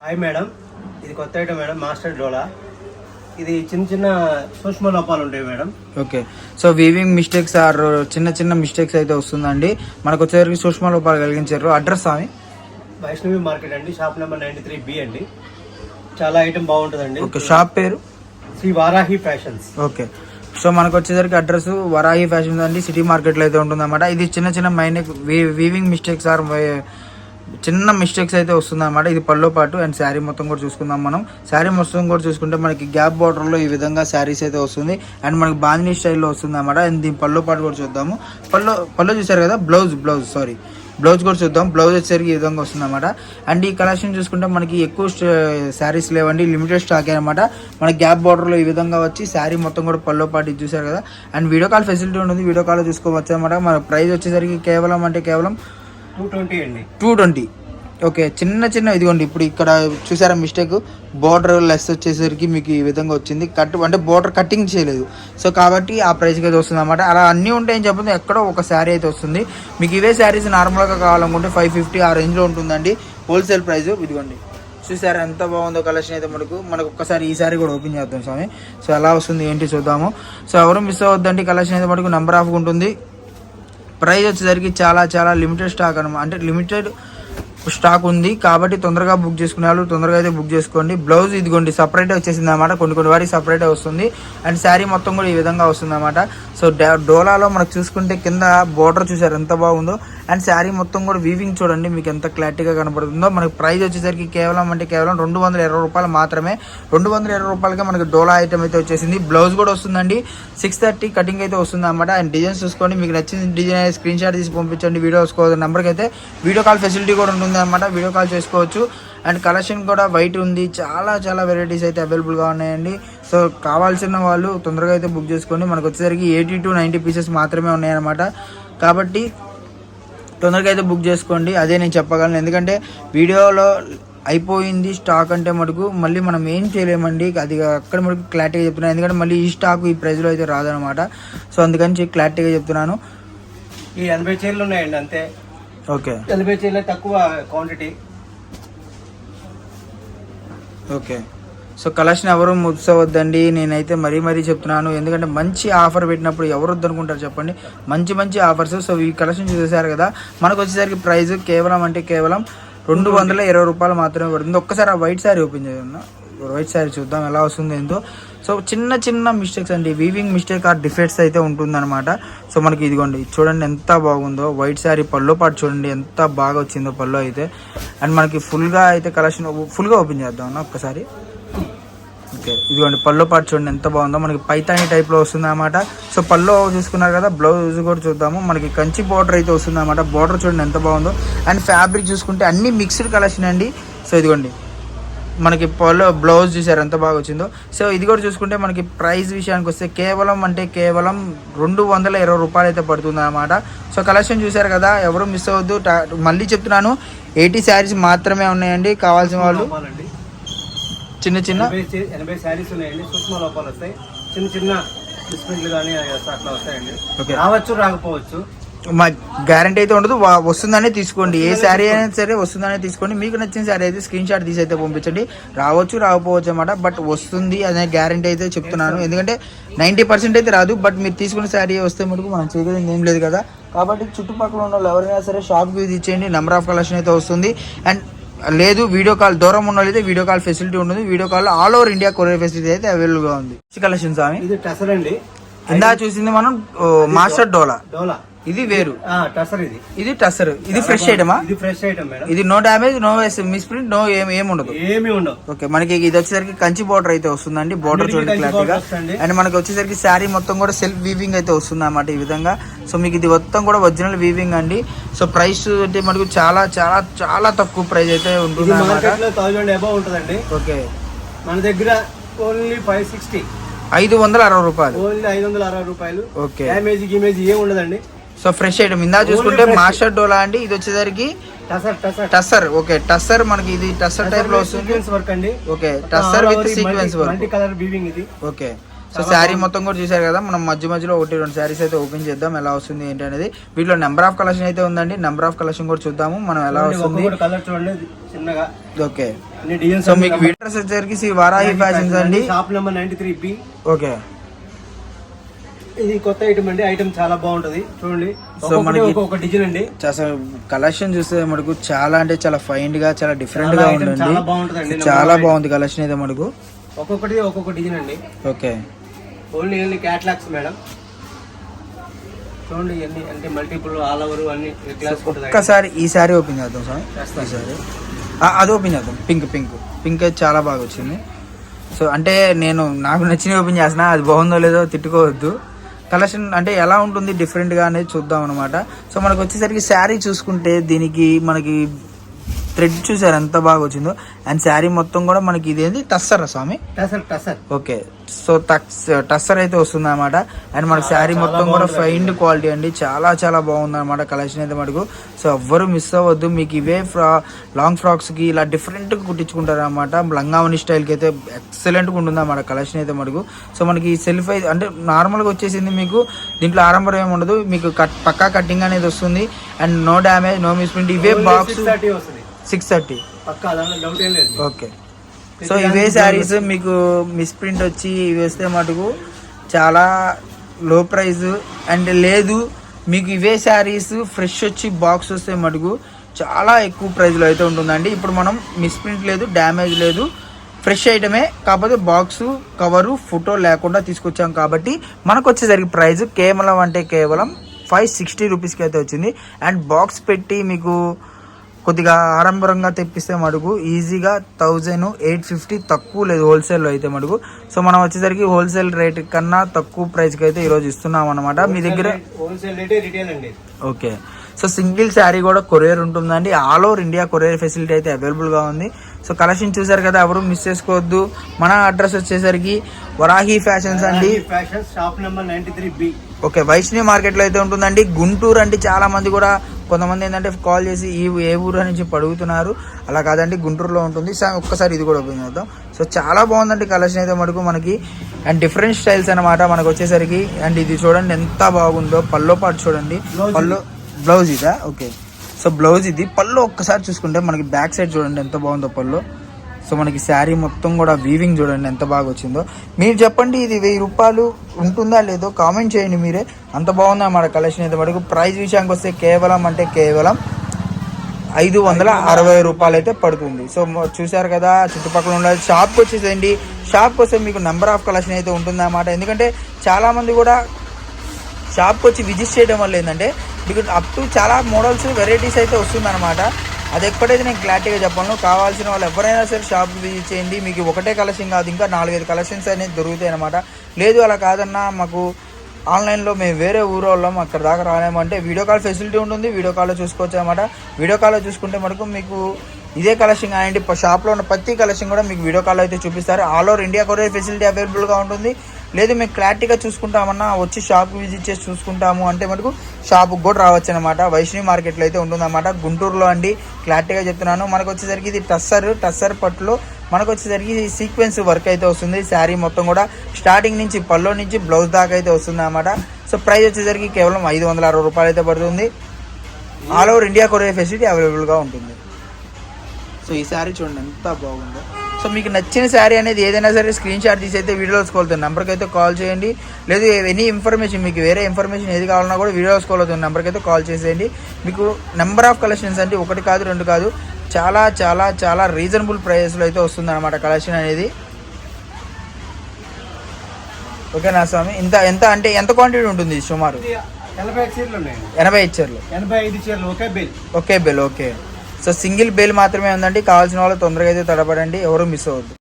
Hi madam, ఇది కొత్త item madam, master డోలా. ఇది చిన్న చిన్న సూక్ష్మ లోపాలు ఉంటాయి madam. Okay, so weaving mistakes are చిన్న చిన్న మిస్టేక్స్ అయితే వస్తుందండి. మనకు వచ్చేసరికి సూక్ష్మ లోపాలు కలిగించారు. అడ్రస్ స్వామి వైష్ణవి మార్కెట్ అండి, షాప్ నెంబర్ 93B అండి. చాలా ఐటమ్ బాగుంటుందండి. ఓకే, షాప్ పేరు Sri Varahi fashions. Okay, so మనకు వచ్చేసరికి అడ్రస్ వరాహి ఫ్యాషన్స్ అండి, సిటీ మార్కెట్లో అయితే ఉంటుందన్నమాట. ఇది చిన్న చిన్న వీవింగ్ మిస్టేక్స్ ఆర్ చిన్న మిస్టేక్స్ అయితే వస్తుందన్నమాట. ఇది పళ్ళో పాటు అండ్ శారీ మొత్తం కూడా చూసుకుందాం మనం. శారీ మొత్తం కూడా చూసుకుంటే మనకి గ్యాప్ బార్డర్లో ఈ విధంగా శారీస్ అయితే వస్తుంది అండ్ మనకి బాందినీ స్టైల్లో వస్తుంది అన్నమాట. అండ్ దీని పళ్ళో పాటు కూడా చూద్దాము. పళ్ళు చూసారు కదా, బ్లౌజ్ కూడా చూద్దాం. బ్లౌజ్ వచ్చేసరికి ఈ విధంగా వస్తుంది అనమాట. అండ్ ఈ కలెక్షన్ చూసుకుంటే మనకి ఎక్కువ శారీస్ లేవండి, లిమిటెడ్ స్టాక్ అనమాట. మనకి గ్యాప్ బార్డర్లో ఈ విధంగా వచ్చి శారీ మొత్తం కూడా పళ్ళో పాటు ఇది చూసారు కదా. అండ్ వీడియో కాల్ ఫెసిలిటీ ఉంటుంది, వీడియో కాల్ చూసుకోవచ్చు అనమాట. మన ప్రైస్ వచ్చేసరికి కేవలం 220 అండి. 220. ఓకే, చిన్న ఇదిగోండి. ఇప్పుడు ఇక్కడ చూసారా మిస్టేక్, బార్డర్ లెస్ వచ్చేసరికి మీకు ఈ విధంగా వచ్చింది. అంటే బార్డర్ కటింగ్ చేయలేదు, సో కాబట్టి ఆ ప్రైస్కి అయితే వస్తుంది అనమాట. అలా అన్నీ ఉంటాయని చెప్పండి, ఎక్కడో ఒక శారీ అయితే వస్తుంది. మీకు ఇవే శారీస్ నార్మల్గా కావాలనుకుంటే 550 ఆ రేంజ్లో ఉంటుందండి హోల్సేల్ ప్రైస్. ఇదిగోండి చూసారా ఎంత బాగుందో కలెక్షన్ అయితే మనకు ఒక్కసారి ఈ సారీ కూడా ఓపెన్ చేద్దాం స్వామి. సో ఎలా వస్తుంది ఏంటి చూద్దాము. సో ఎవరు మిస్ అవ్వద్దండి, కలెక్షన్ అయితే మనకు నెంబర్ ఆఫ్ ఉంటుంది. ప్రైస్ వచ్చేసరికి చాలా లిమిటెడ్ స్టాక్ అనమాట. అంటే లిమిటెడ్ స్టాక్ ఉంది కాబట్టి తొందరగా బుక్ చేసుకునే వాళ్ళు తొందరగా అయితే బుక్ చేసుకోండి. బ్లౌజ్ ఇదిగోండి సపరేట్ వచ్చేసింది అనమాట, కొన్ని వారికి సపరేట్ వస్తుంది. అండ్ శారీ మొత్తం కూడా ఈ విధంగా వస్తుంది అనమాట. సో డోలాలో మనకు చూసుకుంటే కింద బోర్డర్ చూసారు ఎంత బాగుందో. అండ్ శారీ మొత్తం కూడా వీవింగ్ చూడండి మీకు ఎంత క్లారిటీగా కనబడుతుందో. మనకి ప్రైస్ వచ్చేసరికి కేవలం 220 రూపాయలు మాత్రమే. 220 రూపాయలకే మనకి డోలా ఐటమ్ అయితే వచ్చేసింది. బ్లౌజ్ కూడా వస్తుందండి, 630 కటింగ్ అయితే వస్తుంది అనమాట. అండ్ డిజైన్స్ చూసుకోండి, మీకు నచ్చిన డిజైన్ అయితే స్క్రీన్ షాట్ తీసి పంపించండి. నెంబర్కి అయితే వీడియో కాల్ ఫెసిలిటీ కూడా ఉంటుంది అనమాట, వీడియో కాల్ చేసుకోవచ్చు. అండ్ కలెక్షన్ కూడా వైట్ ఉంది, చాలా వెరైటీస్ అయితే అవైలబుల్గా ఉన్నాయండి. సో కావాల్సిన వాళ్ళు తొందరగా అయితే బుక్ చేసుకోండి. మనకు వచ్చేసరికి 80 to 90 పీసెస్ మాత్రమే ఉన్నాయన్నమాట. కాబట్టి తొందరగా అయితే బుక్ చేసుకోండి, అదే నేను చెప్పగలను. ఎందుకంటే వీడియోలో అయిపోయింది స్టాక్ అంటే మటుకు మళ్ళీ మనం ఏం చేయలేమండి, అది అక్కడ మటుకు క్లారిటీగా చెప్తున్నాను. ఎందుకంటే మళ్ళీ ఈ స్టాక్ ఈ ప్రైస్లో అయితే రాదనమాట. సో అందుకని క్లారిటీగా చెప్తున్నాను. ఈ 80 చీరలు ఉన్నాయండి అంతే. ఓకే, 80 చీరలు తక్కువ క్వాంటిటీ. ఓకే, సో కలెక్షన్ ఎవరు ముచ్చవద్దండి, నేనైతే మరీ చెప్తున్నాను. ఎందుకంటే మంచి ఆఫర్ పెట్టినప్పుడు ఎవరు వద్దనుకుంటారు చెప్పండి, మంచి ఆఫర్స్. సో ఈ కలెక్షన్ చూసేసారు కదా, మనకు వచ్చేసరికి ప్రైస్ కేవలం 220 రూపాయలు మాత్రమే పడుతుంది. ఒక్కసారి ఆ వైట్ శారీ ఓపెన్ చేద్దాం, వైట్ శారీ చూద్దాం ఎలా వస్తుంది ఏంటో. సో చిన్న మిస్టేక్స్ అండి, వీవింగ్ మిస్టేక్ ఆర్ డిఫెక్ట్స్ అయితే ఉంటుందన్నమాట. సో మనకి ఇదిగోండి చూడండి ఎంత బాగుందో వైట్ శారీ. పళ్ళు పాటు చూడండి ఎంత బాగా వచ్చిందో పళ్ళు అయితే. అండ్ మనకి ఫుల్గా అయితే కలెక్షన్ ఫుల్గా ఓపెన్ చేద్దాం అన్న ఒక్కసారి. ఓకే, ఇదిగోండి పళ్ళు పాటు చూడండి ఎంత బాగుందో, మనకి పైతాని టైప్లో వస్తుంది అనమాట. సో పళ్ళు చూసుకున్నారు కదా, బ్లౌజ్ కూడా చూద్దాము. మనకి కంచి బార్డర్ అయితే వస్తుంది అనమాట. బార్డర్ చూడండి ఎంత బాగుందో. అండ్ ఫ్యాబ్రిక్ చూసుకుంటే అన్ని మిక్స్డ్ కలెక్షన్ అండి. సో ఇదిగోండి మనకి బ్లౌజ్ చూసారు ఎంత బాగా వచ్చిందో. సో ఇది కూడా చూసుకుంటే మనకి ప్రైస్ విషయానికి వస్తే కేవలం 220 రూపాయలు అయితే పడుతుంది అనమాట. సో కలెక్షన్ చూసారు కదా, ఎవరు మిస్ అవ్వద్దు. మళ్ళీ చెప్తున్నాను, 80 శారీస్ మాత్రమే ఉన్నాయండి. కావాల్సిన వాళ్ళు చిన్న 80 శారీస్ ఉన్నాయండి. సూక్ష్మ లోపాలు వస్తాయి, చిన్న డిస్ప్రింట్లు కానీ అట్లా వస్తాయండి. రావచ్చు రాకపోవచ్చు, మా గ్యారంటీ అయితే ఉండదు. వస్తుందనే తీసుకోండి, ఏ శారీ అయినా సరే వస్తుందనే తీసుకోండి. మీకు నచ్చిన శారీ అయితే స్క్రీన్ షాట్ తీసి అయితే పంపించండి. రావచ్చు రాకపోవచ్చు అన్నమాట, బట్ వస్తుంది అనే గ్యారంటీ అయితే చెప్తున్నాను. ఎందుకంటే 90% అయితే రాదు, బట్ మీరు తీసుకున్న శారీ వస్తే మటుకు మనం చేయగలిగింది ఏం లేదు కదా. కాబట్టి చుట్టుపక్కల ఉన్న వాళ్ళు ఎవరైనా సరే షాప్కి విజిట్ ఇచ్చేయండి, నెంబర్ ఆఫ్ కలెక్షన్ అయితే వస్తుంది. అండ్ లేదు వీడియో కాల్ దూరం ఉన్న వాళ్ళైతే వీడియో కాల్ ఫెసిలిటీ ఉంటుంది. Video call all over India courier facility అయితే అవైలబుల్గా ఉంది. కలెక్షన్ స్వామి, ఇది టసర్ అండి. ఇందా చూసింది మనం మాస్టర్ డోలా, ఇది వేరు. టసర్ ఇది టసర్, ఇది ఫ్రెష్ ఐటమా? ఇది ఫ్రెష్ ఐటమ్ మేడం. ఇది no damage, no misprint, no ఏమి ఉండదు. ఓకే, మనకి ఇది వచ్చేసరికి కంచి బార్డర్ అయితే వస్తుందండి. బార్డర్ చూడండి క్లారిటీగా. అండ్ మనకి వచ్చేసరికి శారీ మొత్తం కూడా సెల్ఫ్ వీవింగ్ అయితే వస్తుంది అన్నమాట ఈ విధంగా. సో మీకు ఇది మొత్తం కూడా ఒరిజినల్ వీవింగ్ అండి. సో ప్రైస్ అంటే మనకు చాలా తక్కువ ప్రైస్ అయితే ఉంటుంది అన్నమాట. 1000 అబౌవ్ ఉంటుందండి. ఓకే, మన దగ్గర ఓన్లీ 560, 560 రూపాయలు, ఓన్లీ 560 రూపాయలు. ఓకే, డ్యామేజ్ ఏం ఉండదండి. So fresh item. ఇందా చూసుకుంటే మాస్టర్ డోలా అండి, ఇది వచ్చేసరికి టసర్. ఓకే, టసర్ మనకి ఇది టసర్ టైప్ లో వస్తుంది. వర్క్ అండి. Okay, tussar with sequence work, multi colour weaving ఇది. ఓకే, సో శారీ మొత్తం కూడా చూసారు కదా, మనం మధ్యలో 1-2 శారీస్ అయితే ఓపెన్ చేద్దాం ఎలా వస్తుంది ఏంటి అనేది. వీటిలో నెంబర్ ఆఫ్ కలెక్షన్ అయితే ఉందండి, నెంబర్ ఆఫ్ కలెక్షన్ కూడా చూద్దాము మనం ఎలా వస్తుంది. కలర్ చూడండి చిన్నగా. ఓకే, సో మీకు వీడియోస్ వచ్చేసరికి శ్రీ వారాహి ఫ్యాషన్స్ అండి, షాప్ నెంబర్ 93B. ఓకే, ఇది కొత్త ఐటమ్ అండి, ఐటమ్ చాలా బాగుంటది చూడండి. సో మనకి ఒక డిజైన్ అండి, అసలు కలెక్షన్ చూస్తే మనకు చాలా అంటే చాలా ఫైన్ గా చాలా డిఫరెంట్ గా ఉందండి, చాలా బాగుంటదండి, చాలా బాగుంది కలెక్షన్ అయితే మనకు. ఒక్కొక్కటి ఒక్కొక్క డిజైన్ అండి. Okay, only catalogues madam. చూడండి ఇవన్నీ అంటే మల్టిపుల్ ఆల్ ఓవర్ అన్ని క్లాస్ ఉంటుంది. ఒక్కసారి ఈ సారీ ఓపెన్ చేద్దాం సార్, ఈ సారీ అది ఓపెన్ చేద్దాం. పింక్ అయితే చాలా బాగా వచ్చింది. సో అంటే నాకు నచ్చిన ఓపెన్ చేసిన, అది బాగుందో లేదో తిట్టుకోవద్దు. కలెక్షన్ అంటే ఎలా ఉంటుంది డిఫరెంట్గా అనేది చూద్దాం అనమాట. సో మనకు వచ్చేసరికి శారీ చూసుకుంటే దీనికి మనకి థ్రెడ్ చూసారు ఎంత బాగా వచ్చిందో. అండ్ శారీ మొత్తం కూడా మనకి ఇదేంటి టస్సరా స్వామి? టసర్. ఓకే, సో టస్సర్ అయితే వస్తుంది అనమాట. అండ్ మనకి శారీ మొత్తం కూడా ఫైన్ క్వాలిటీ అండి, చాలా చాలా బాగుంది అనమాట కలెక్షన్ అయితే మనకు. సో ఎవ్వరు మిస్ అవ్వద్దు, మీకు ఇవే లాంగ్ ఫ్రాక్స్ కి ఇలా డిఫరెంట్ గా కుట్టించుకుంటారు అనమాట. లంగావని స్టైల్ కి అయితే ఎక్సలెంట్ గా ఉంటుంది అన్నమాట కలెక్షన్ అయితే మనకు. సో మనకి సెల్ఫ్ అయితే అంటే నార్మల్ గా వచ్చేసింది, మీకు దీంట్లో ఆరంభం ఏమి ఉండదు, మీకు పక్కా కటింగ్ అనేది వస్తుంది. And no damage, no misprint. ఇవే బాక్స్ 630. ఓకే, సో ఇవే శారీస్ మీకు మిస్ప్రింట్ వచ్చి వేస్తే మటుకు చాలా లో ప్రైస్. అండ్ లేదు మీకు ఇవే శారీస్ ఫ్రెష్ వచ్చి బాక్స్ వస్తే మటుకు చాలా ఎక్కువ ప్రైస్లో అయితే ఉంటుందండి. ఇప్పుడు మనం మిస్ప్రింట్ లేదు, డ్యామేజ్ లేదు, ఫ్రెష్ ఐటమే, కాకపోతే బాక్స్ కవరు ఫోటో లేకుండా తీసుకొచ్చాం కాబట్టి మనకు వచ్చేసరికి ప్రైస్ కేవలం 560 రూపీస్కి అయితే వచ్చింది. అండ్ బాక్స్ పెట్టి మీకు కొద్దిగా ఆడంబరంగా తెప్పిస్తే మటుకు ఈజీగా 1850 తక్కువ లేదు హోల్సేల్లో అయితే మటుకు. సో మనం వచ్చేసరికి హోల్సేల్ రేట్ కన్నా తక్కువ ప్రైస్కి అయితే ఈరోజు ఇస్తున్నాం అనమాట మీ దగ్గర. ఓకే, సో సింగిల్ శారీ కూడా కొరియర్ ఉంటుందండి, all over India courier facility అయితే అవైలబుల్గా ఉంది. సో కలెక్షన్ చూసారు కదా, ఎవరు మిస్ చేసుకోవద్దు. మన అడ్రస్ వచ్చేసరికి వరాహి ఫ్యాషన్స్ అండి, shop number 93B. Okay, Vaishnavi మార్కెట్లో అయితే ఉంటుందండి. గుంటూరు అంటే చాలా మంది కూడా కొంతమంది ఏంటంటే కాల్ చేసి ఏ ఊరు అని చెప్పి అడుగుతున్నారు, అలా కాదండి గుంటూరులో ఉంటుంది. ఒక్కసారి ఇది కూడా ఓపెన్ చేద్దాం. సో చాలా బాగుందండి కలెక్షన్ అయితే మటుకు మనకి. అండ్ డిఫరెంట్ స్టైల్స్ అనమాట మనకు వచ్చేసరికి. అండ్ ఇది చూడండి ఎంత బాగుందో, పల్లో పాటు చూడండి, బ్లౌజ్ ఇదా? ఓకే, సో బ్లౌజ్ ఇది. పళ్ళు ఒక్కసారి చూసుకుంటే మనకి బ్యాక్ సైడ్ చూడండి ఎంత బాగుందో పళ్ళు. సో మనకి శారీ మొత్తం కూడా వీవింగ్ చూడండి ఎంత బాగా వచ్చిందో. మీరు చెప్పండి ఇది 1000 రూపాయలు ఉంటుందా లేదో కామెంట్ చేయండి మీరే, అంత బాగుందా మన కలెక్షన్ అయితే మటుకు. ప్రైస్ విషయానికి వస్తే కేవలం 560 రూపాయలు అయితే పడుతుంది. సో చూసారు కదా, చుట్టుపక్కల ఉన్న షాప్కి వచ్చేసేయండి. షాప్కి వస్తే మీకు నెంబర్ ఆఫ్ కలెక్షన్ అయితే ఉంటుందన్నమాట. ఎందుకంటే చాలామంది కూడా షాప్కి వచ్చి విజిట్ చేయడం వల్ల ఏంటంటే మీకు అప్ టు చాలా మోడల్స్ వెరైటీస్ అయితే వస్తుందన్నమాట. అది ఎక్కడైతే నేను క్లారిటీగా చెప్పాను. కావాల్సిన వాళ్ళు ఎవరైనా సరే షాప్కి విజిట్ చేయండి, మీకు ఒకటే కలెక్షన్ కాదు ఇంకా 4-5 కలెక్షన్స్ అనేది దొరుకుతాయి అనమాట. లేదు అలా కాదన్నా మాకు ఆన్లైన్లో మేము వేరే ఊరు వాళ్ళం అక్కడ దాకా రాలేమంటే వీడియో కాల్ ఫెసిలిటీ ఉంటుంది, వీడియో కాల్లో చూసుకోవచ్చు అనమాట. వీడియో కాల్లో చూసుకుంటే మనకు మీకు ఇదే కలెక్షన్ కానివ్వండి, షాప్లో ఉన్న ప్రతి కలెక్షన్ కూడా మీకు వీడియో కాల్లో అయితే చూపిస్తారు. All over India courier facility అవైలబుల్గా ఉంటుంది. లేదు మేము క్లారిటీగా చూసుకుంటామన్నా వచ్చి షాప్కి విజిట్ చేసి చూసుకుంటాము అంటే మనకు షాప్కి కూడా రావచ్చు అనమాట. వైష్ణవి మార్కెట్లో అయితే ఉంటుందన్నమాట, గుంటూరులో అండి. క్లారిటీగా చెప్తున్నాను. మనకు వచ్చేసరికి ఇది టస్సర్ పట్టులో మనకు వచ్చేసరికి సీక్వెన్స్ వర్క్ అయితే వస్తుంది. శారీ మొత్తం కూడా స్టార్టింగ్ నుంచి పల్లో నుంచి బ్లౌజ్ దాకా అయితే వస్తుంది అనమాట. సో ప్రైస్ వచ్చేసరికి కేవలం 560 రూపాయలు అయితే పడుతుంది. All over India courier facility అవైలబుల్గా ఉంటుంది. సో ఈ శారీ చూడండి ఎంత బాగుందో. సో మీకు నచ్చిన శారీ అనేది ఏదైనా సరే స్క్రీన్ షాట్ తీసి అయితే వీడియోస్ కాల్ అవుతుంది నెంబర్కి అయితే కాల్ చేయండి. లేదు ఎనీ ఇన్ఫర్మేషన్ మీకు వేరే ఇన్ఫర్మేషన్ ఏది కావాలన్నా కూడా వీడియోస్ కాల్ అవుతుంది నెంబర్కి అయితే కాల్ చేసేయండి. మీకు నెంబర్ ఆఫ్ కలెక్షన్స్ అంటే 1 కాదు 2 కాదు, చాలా చాలా చాలా రీజనబుల్ ప్రైస్లో అయితే వస్తుంది అనమాట కలెక్షన్ అనేది. ఓకేనా స్వామి? ఎంత అంటే ఎంత క్వాంటిటీ ఉంటుంది సుమారు? 85 చీరలు ఒకే bale. Okay, so single bale మాత్రమే ఉందండి. కావాల్సిన వాళ్ళు తొందరగా అయితే తడపడండి, ఎవరు మిస్ అవ్వద్దు.